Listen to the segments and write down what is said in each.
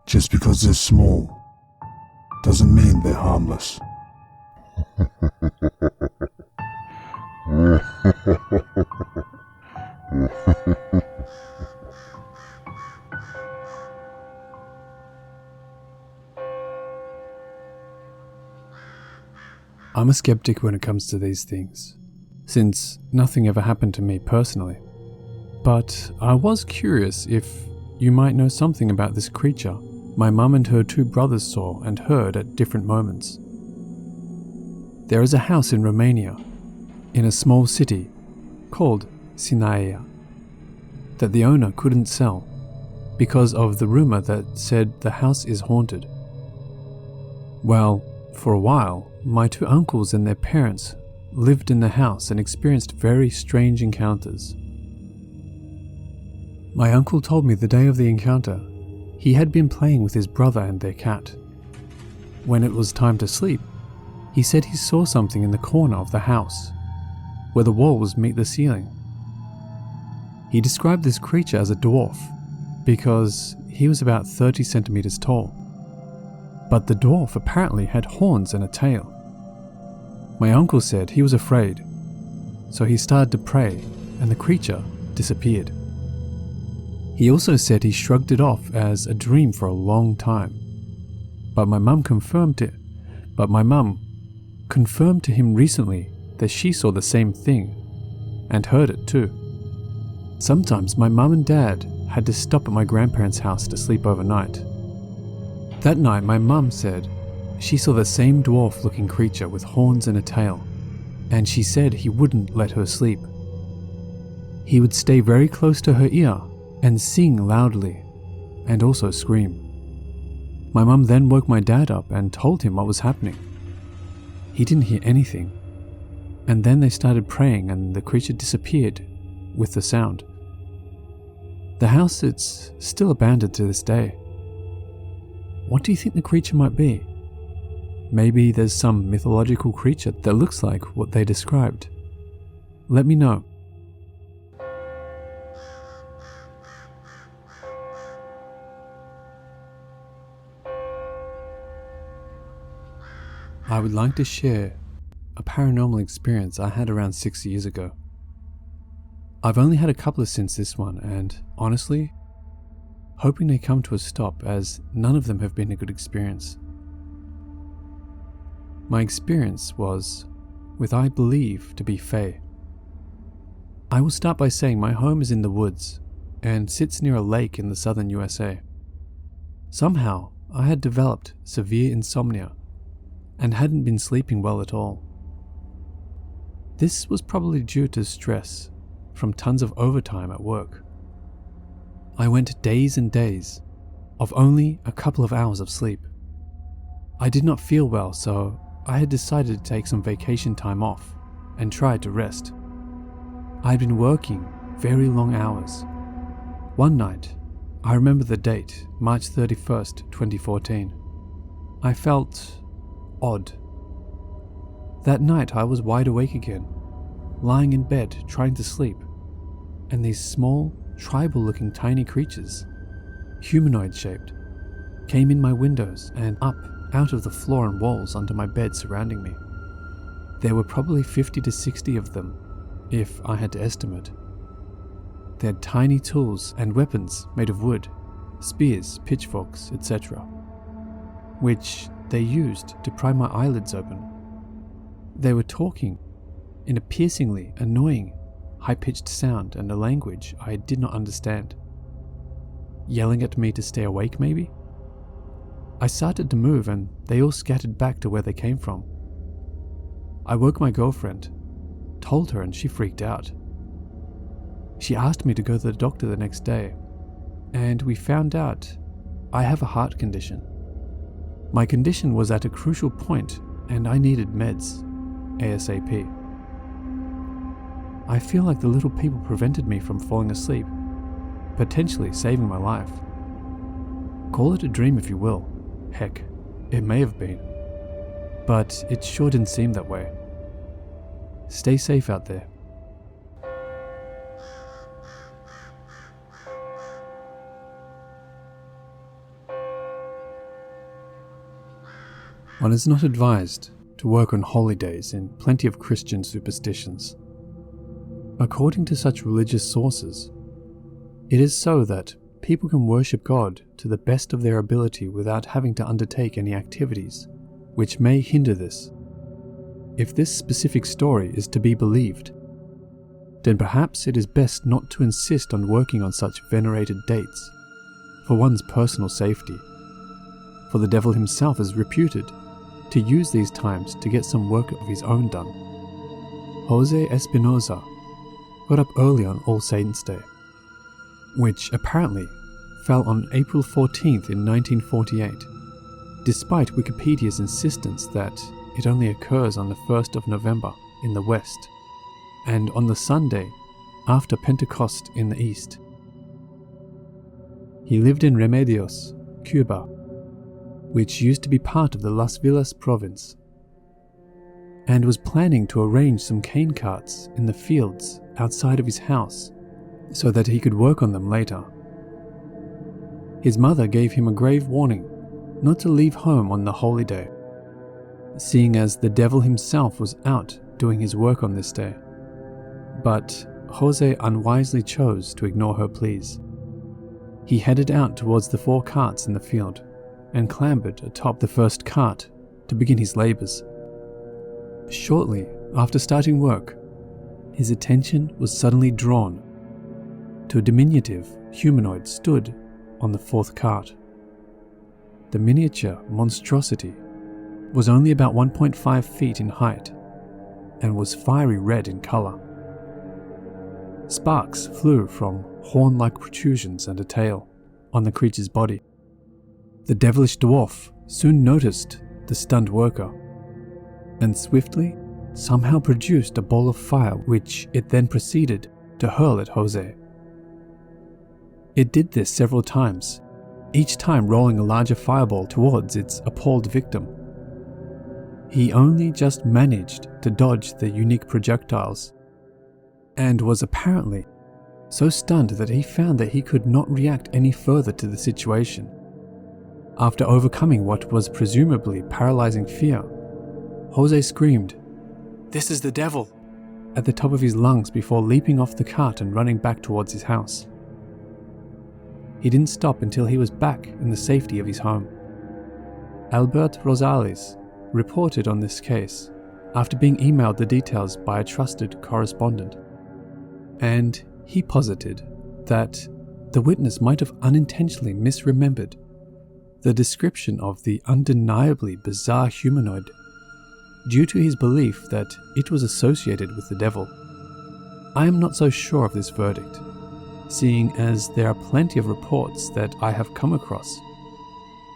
Just because they're small doesn't mean they're harmless. I'm a skeptic when it comes to these things, since nothing ever happened to me personally. But I was curious if you might know something about this creature my mum and her two brothers saw and heard at different moments. There is a house in Romania, in a small city called Sinaia, that the owner couldn't sell because of the rumor that said the house is haunted. Well, for a while, my two uncles and their parents lived in the house and experienced very strange encounters. My uncle told me the day of the encounter, he had been playing with his brother and their cat. When it was time to sleep, he said he saw something in the corner of the house, where the walls meet the ceiling. He described this creature as a dwarf, because he was about 30 centimeters tall. But the dwarf apparently had horns and a tail. My uncle said he was afraid, so he started to pray and the creature disappeared. He also said he shrugged it off as a dream for a long time, but my mum confirmed to him recently that she saw the same thing and heard it too. Sometimes my mum and dad had to stop at my grandparents' house to sleep overnight. That night my mum said she saw the same dwarf-looking creature with horns and a tail, and she said he wouldn't let her sleep. He would stay very close to her ear and sing loudly, and also scream. My mum then woke my dad up and told him what was happening. He didn't hear anything, and then they started praying and the creature disappeared with the sound. The house is still abandoned to this day. What do you think the creature might be? Maybe there's some mythological creature that looks like what they described. Let me know. I would like to share a paranormal experience I had around 6 years ago. I've only had a couple since this one, and honestly, hoping they come to a stop as none of them have been a good experience. My experience was with I believe to be Fae. I will start by saying my home is in the woods and sits near a lake in the southern USA. Somehow, I had developed severe insomnia and hadn't been sleeping well at all. This was probably due to stress from tons of overtime at work. I went days and days of only a couple of hours of sleep. I did not feel well, so I had decided to take some vacation time off and try to rest. I had been working very long hours. One night, I remember the date, March 31st, 2014. I felt odd. That night I was wide awake again, lying in bed trying to sleep, and these small, tribal-looking tiny creatures, humanoid-shaped, came in my windows and up out of the floor and walls under my bed surrounding me. There were probably 50 to 60 of them, if I had to estimate. They had tiny tools and weapons made of wood, spears, pitchforks, etc., which they used to pry my eyelids open. They were talking in a piercingly annoying, high-pitched sound and a language I did not understand. Yelling at me to stay awake, maybe? I started to move and they all scattered back to where they came from. I woke my girlfriend, told her, and she freaked out. She asked me to go to the doctor the next day, and we found out I have a heart condition. My condition was at a crucial point and I needed meds, ASAP. I feel like the little people prevented me from falling asleep, potentially saving my life. Call it a dream if you will. Heck, it may have been. But it sure didn't seem that way. Stay safe out there. One is not advised to work on holy days in plenty of Christian superstitions. According to such religious sources, it is so that people can worship God to the best of their ability without having to undertake any activities which may hinder this. If this specific story is to be believed, then perhaps it is best not to insist on working on such venerated dates for one's personal safety, for the devil himself is reputed to use these times to get some work of his own done. Jose Espinosa got up early on All Saints' Day, which apparently fell on April 14th in 1948, despite Wikipedia's insistence that it only occurs on the 1st of November in the West, and on the Sunday after Pentecost in the East. He lived in Remedios, Cuba, which used to be part of the Las Villas province, and was planning to arrange some cane carts in the fields outside of his house so that he could work on them later. His mother gave him a grave warning not to leave home on the holy day, seeing as the devil himself was out doing his work on this day. But Jose unwisely chose to ignore her pleas. He headed out towards the 4 carts in the field and clambered atop the first cart to begin his labors. Shortly after starting work, his attention was suddenly drawn to a diminutive humanoid stood on the 4th cart. The miniature monstrosity was only about 1.5 feet in height and was fiery red in color. Sparks flew from horn-like protrusions and a tail on the creature's body. The devilish dwarf soon noticed the stunned worker and swiftly somehow produced a ball of fire which it then proceeded to hurl at Jose. It did this several times, each time rolling a larger fireball towards its appalled victim. He only just managed to dodge the unique projectiles and was apparently so stunned that he found that he could not react any further to the situation. After overcoming what was presumably paralyzing fear, Jose screamed, "This is the devil!" at the top of his lungs before leaping off the cart and running back towards his house. He didn't stop until he was back in the safety of his home. Albert Rosales reported on this case after being emailed the details by a trusted correspondent, and he posited that the witness might have unintentionally misremembered the description of the undeniably bizarre humanoid due to his belief that it was associated with the devil. I am not so sure of this verdict, seeing as there are plenty of reports that I have come across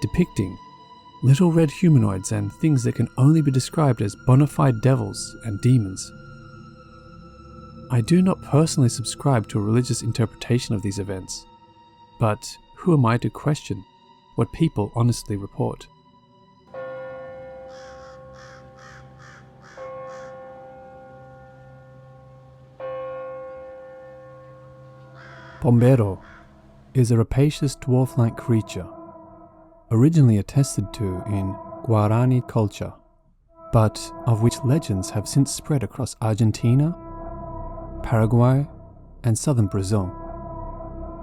depicting little red humanoids and things that can only be described as bona fide devils and demons. I do not personally subscribe to a religious interpretation of these events, but who am I to question what people honestly report? Bombero is a rapacious dwarf-like creature, originally attested to in Guarani culture, but of which legends have since spread across Argentina, Paraguay, and southern Brazil.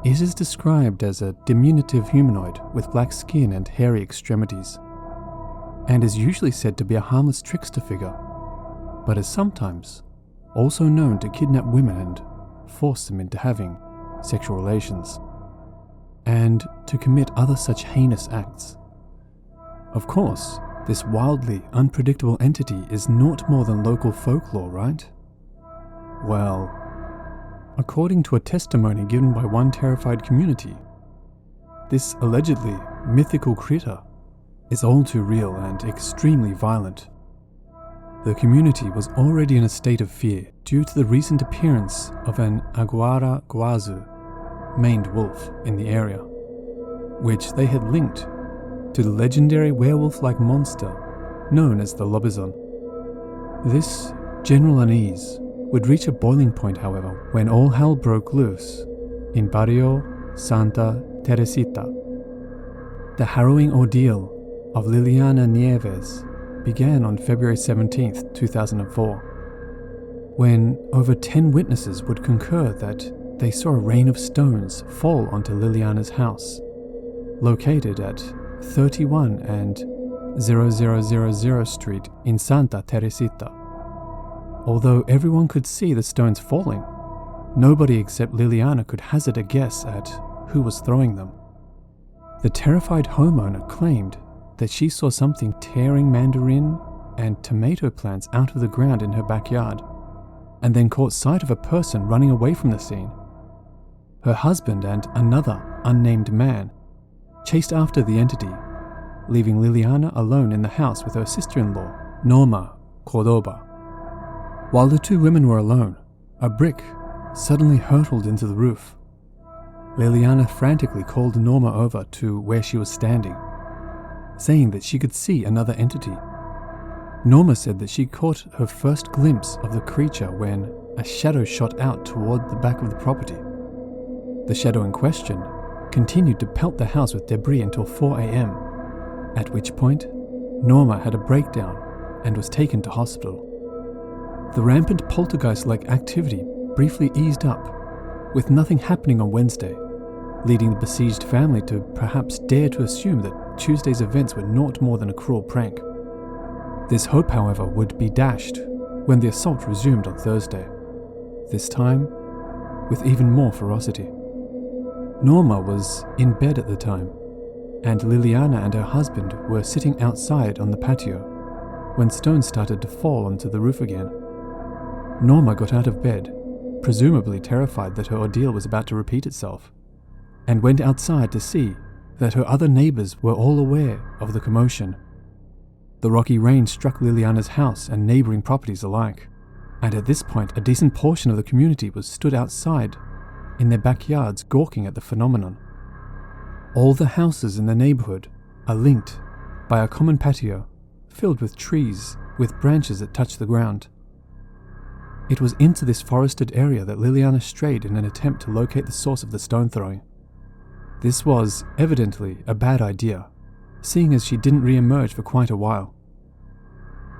It is described as a diminutive humanoid with black skin and hairy extremities, and is usually said to be a harmless trickster figure, but is sometimes also known to kidnap women and force them into having sexual relations, and to commit other such heinous acts. Of course, this wildly unpredictable entity is naught more than local folklore, right? Well, according to a testimony given by one terrified community, this allegedly mythical critter is all too real and extremely violent. The community was already in a state of fear due to the recent appearance of an Aguara Guazu, maned wolf, in the area, which they had linked to the legendary werewolf-like monster known as the lobizon. This general unease would reach a boiling point, however, when all hell broke loose in Barrio Santa Teresita. The harrowing ordeal of Liliana Nieves began on February 17, 2004, when over 10 witnesses would concur that they saw a rain of stones fall onto Liliana's house, located at 31 and 0000 Street in Santa Teresita. Although everyone could see the stones falling, nobody except Liliana could hazard a guess at who was throwing them. The terrified homeowner claimed that she saw something tearing mandarin and tomato plants out of the ground in her backyard, and then caught sight of a person running away from the scene. Her husband and another unnamed man chased after the entity, leaving Liliana alone in the house with her sister-in-law, Norma Cordoba. While the two women were alone, a brick suddenly hurtled into the roof. Liliana frantically called Norma over to where she was standing, saying that she could see another entity. Norma said that she caught her first glimpse of the creature when a shadow shot out toward the back of the property. The shadow in question continued to pelt the house with debris until 4 a.m., at which point Norma had a breakdown and was taken to hospital. The rampant poltergeist-like activity briefly eased up, with nothing happening on Wednesday, leading the besieged family to perhaps dare to assume that Tuesday's events were naught more than a cruel prank. This hope, however, would be dashed when the assault resumed on Thursday, this time with even more ferocity. Norma was in bed at the time, and Liliana and her husband were sitting outside on the patio when stones started to fall onto the roof again. Norma got out of bed, presumably terrified that her ordeal was about to repeat itself, and went outside to see that her other neighbors were all aware of the commotion. The rocky rain struck Liliana's house and neighboring properties alike, and at this point a decent portion of the community was stood outside in their backyards gawking at the phenomenon. All the houses in the neighborhood are linked by a common patio filled with trees with branches that touch the ground. It was into this forested area that Liliana strayed in an attempt to locate the source of the stone throwing. This was evidently a bad idea, seeing as she didn't re-emerge for quite a while.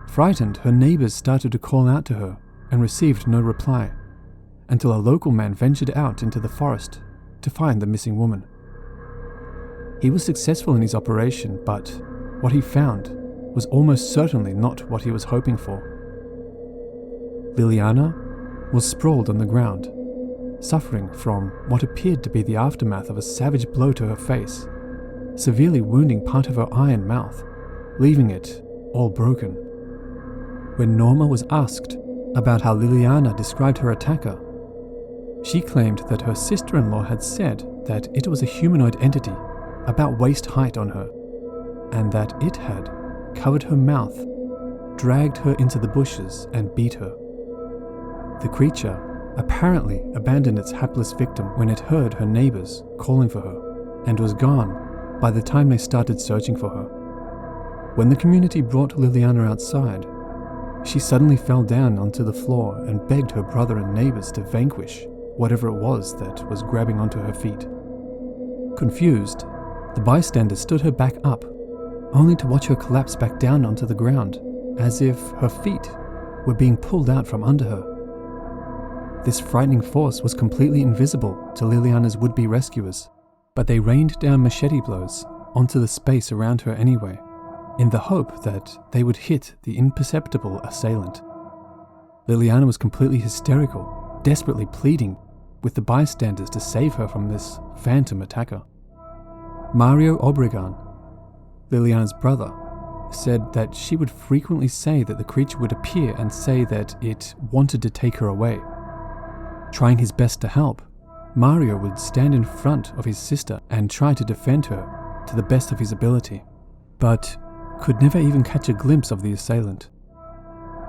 Frightened, her neighbors started to call out to her and received no reply, until a local man ventured out into the forest to find the missing woman. He was successful in his operation, but what he found was almost certainly not what he was hoping for. Liliana was sprawled on the ground, suffering from what appeared to be the aftermath of a savage blow to her face, severely wounding part of her eye and mouth, leaving it all broken. When Norma was asked about how Liliana described her attacker, she claimed that her sister-in-law had said that it was a humanoid entity about waist height on her, and that it had covered her mouth, dragged her into the bushes, and beat her. The creature apparently abandoned its hapless victim when it heard her neighbors calling for her, and was gone by the time they started searching for her. When the community brought Liliana outside, she suddenly fell down onto the floor and begged her brother and neighbors to vanquish whatever it was that was grabbing onto her feet. Confused, the bystanders stood her back up, only to watch her collapse back down onto the ground, as if her feet were being pulled out from under her. This frightening force was completely invisible to Liliana's would-be rescuers, but they rained down machete blows onto the space around her anyway, in the hope that they would hit the imperceptible assailant. Liliana was completely hysterical, desperately pleading with the bystanders to save her from this phantom attacker. Mario Obregon, Liliana's brother, said that she would frequently say that the creature would appear and say that it wanted to take her away. Trying his best to help, Mario would stand in front of his sister and try to defend her to the best of his ability, but could never even catch a glimpse of the assailant.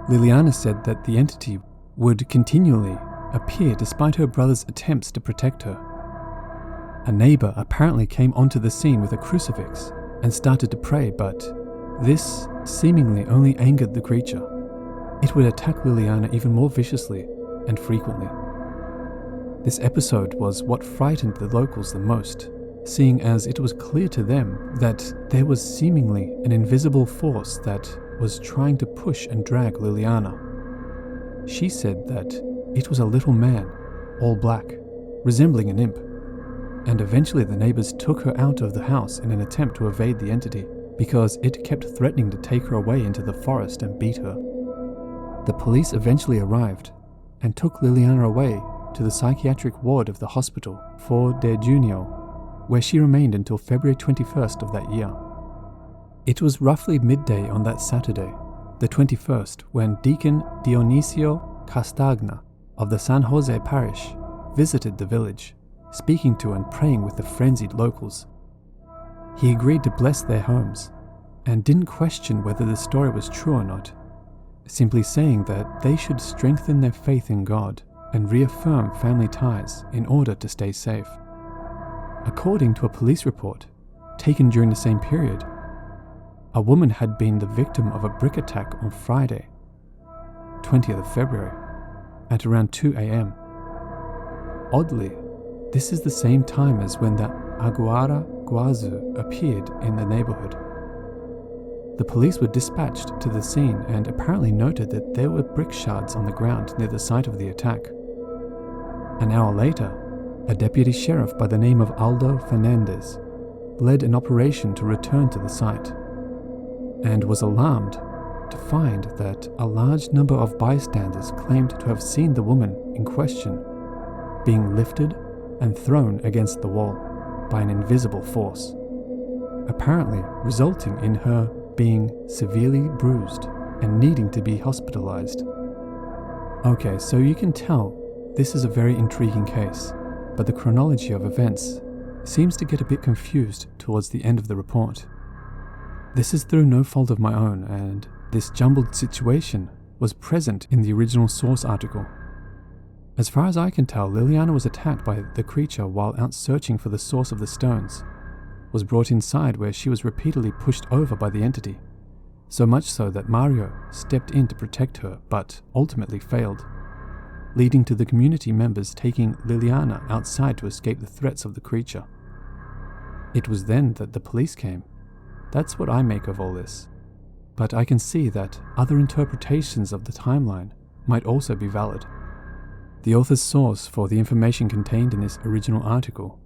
Liliana said that the entity would continually appear despite her brother's attempts to protect her. A neighbor apparently came onto the scene with a crucifix and started to pray, but this seemingly only angered the creature. It would attack Liliana even more viciously and frequently. This episode was what frightened the locals the most, seeing as it was clear to them that there was seemingly an invisible force that was trying to push and drag Liliana. She said that it was a little man, all black, resembling an imp, and eventually the neighbors took her out of the house in an attempt to evade the entity because it kept threatening to take her away into the forest and beat her. The police eventually arrived and took Liliana away to the psychiatric ward of the hospital for de junio, where she remained until February 21st of that year. It was roughly midday on that Saturday, the 21st, when Deacon Dionisio Castagna of the San Jose parish visited the village, speaking to and praying with the frenzied locals. He agreed to bless their homes and didn't question whether the story was true or not, simply saying that they should strengthen their faith in God and reaffirm family ties in order to stay safe. According to a police report taken during the same period, a woman had been the victim of a brick attack on Friday, 20th of February, at around 2 a.m. Oddly, this is the same time as when the Aguara Guazu appeared in the neighborhood. The police were dispatched to the scene and apparently noted that there were brick shards on the ground near the site of the attack. An hour later, a deputy sheriff by the name of Aldo Fernandez led an operation to return to the site and was alarmed to find that a large number of bystanders claimed to have seen the woman in question being lifted and thrown against the wall by an invisible force, apparently resulting in her being severely bruised and needing to be hospitalized. Okay, so you can tell this is a very intriguing case, but the chronology of events seems to get a bit confused towards the end of the report. This is through no fault of my own, and this jumbled situation was present in the original source article. As far as I can tell, Liliana was attacked by the creature while out searching for the source of the stones, was brought inside where she was repeatedly pushed over by the entity, so much so that Mario stepped in to protect her but ultimately failed, leading to the community members taking Liliana outside to escape the threats of the creature. It was then that the police came. That's what I make of all this, but I can see that other interpretations of the timeline might also be valid. The author's source for the information contained in this original article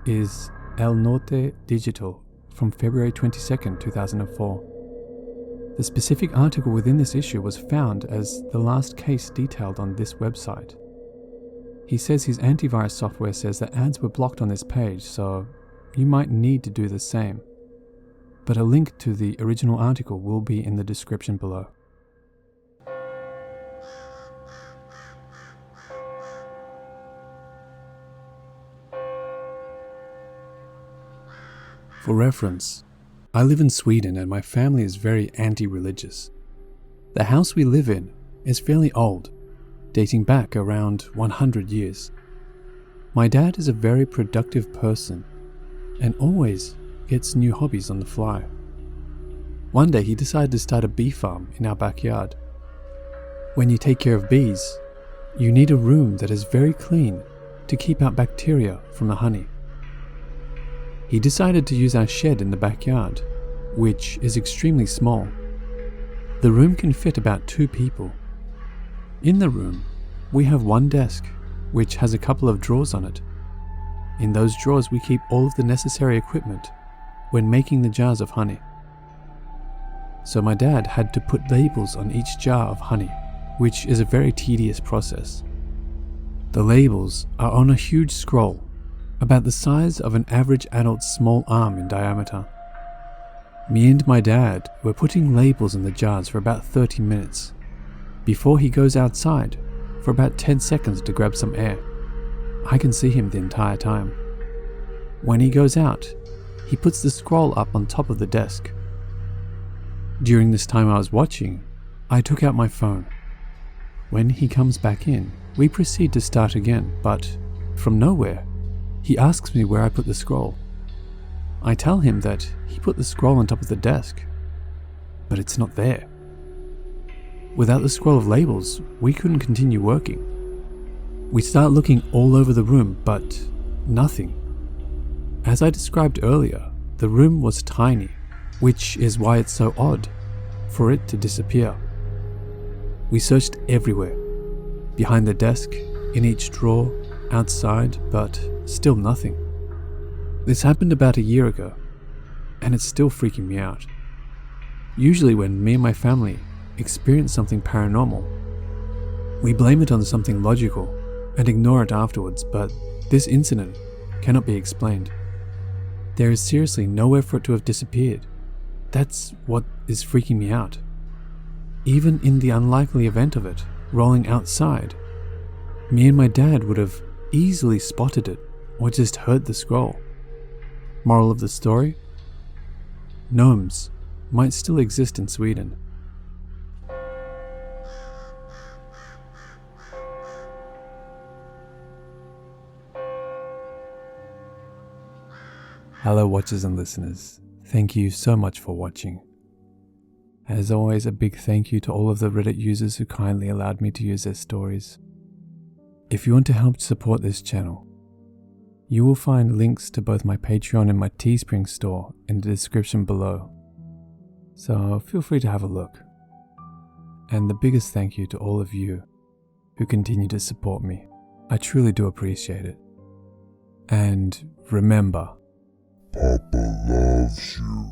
is El Norte Digital from February 22nd, 2004. The specific article within this issue was found as the last case detailed on this website. He says his antivirus software says that ads were blocked on this page, so you might need to do the same. But a link to the original article will be in the description below. For reference, I live in Sweden and my family is very anti-religious. The house we live in is fairly old, dating back around 100 years. My dad is a very productive person and always gets new hobbies on the fly. One day he decided to start a bee farm in our backyard. When you take care of bees, you need a room that is very clean to keep out bacteria from the honey. He decided to use our shed in the backyard, which is extremely small. The room can fit about 2 people. In the room, we have one desk, which has a couple of drawers on it. In those drawers we keep all of the necessary equipment when making the jars of honey. So my dad had to put labels on each jar of honey, which is a very tedious process. The labels are on a huge scroll, about the size of an average adult's small arm in diameter. Me and my dad were putting labels on the jars for about 30 minutes, before he goes outside for about 10 seconds to grab some air. I can see him the entire time. When he goes out, he puts the scroll up on top of the desk. During this time I was watching, I took out my phone. When he comes back in, we proceed to start again, but from nowhere, he asks me where I put the scroll. I tell him that he put the scroll on top of the desk, but it's not there. Without the scroll of labels, we couldn't continue working. We start looking all over the room, but nothing. As I described earlier, the room was tiny, which is why it's so odd for it to disappear. We searched everywhere, behind the desk, in each drawer, outside, but still nothing. This happened about a year ago, and it's still freaking me out. Usually when me and my family experience something paranormal, we blame it on something logical and ignore it afterwards, but this incident cannot be explained. There is seriously nowhere for it to have disappeared. That's what is freaking me out. Even in the unlikely event of it rolling outside, me and my dad would have easily spotted it or just heard the scroll. Moral of the story? Gnomes might still exist in Sweden. Hello watchers and listeners, thank you so much for watching. As always, a big thank you to all of the Reddit users who kindly allowed me to use their stories. If you want to help support this channel, you will find links to both my Patreon and my Teespring store in the description below. So feel free to have a look. And the biggest thank you to all of you who continue to support me. I truly do appreciate it. And remember, Papa loves you.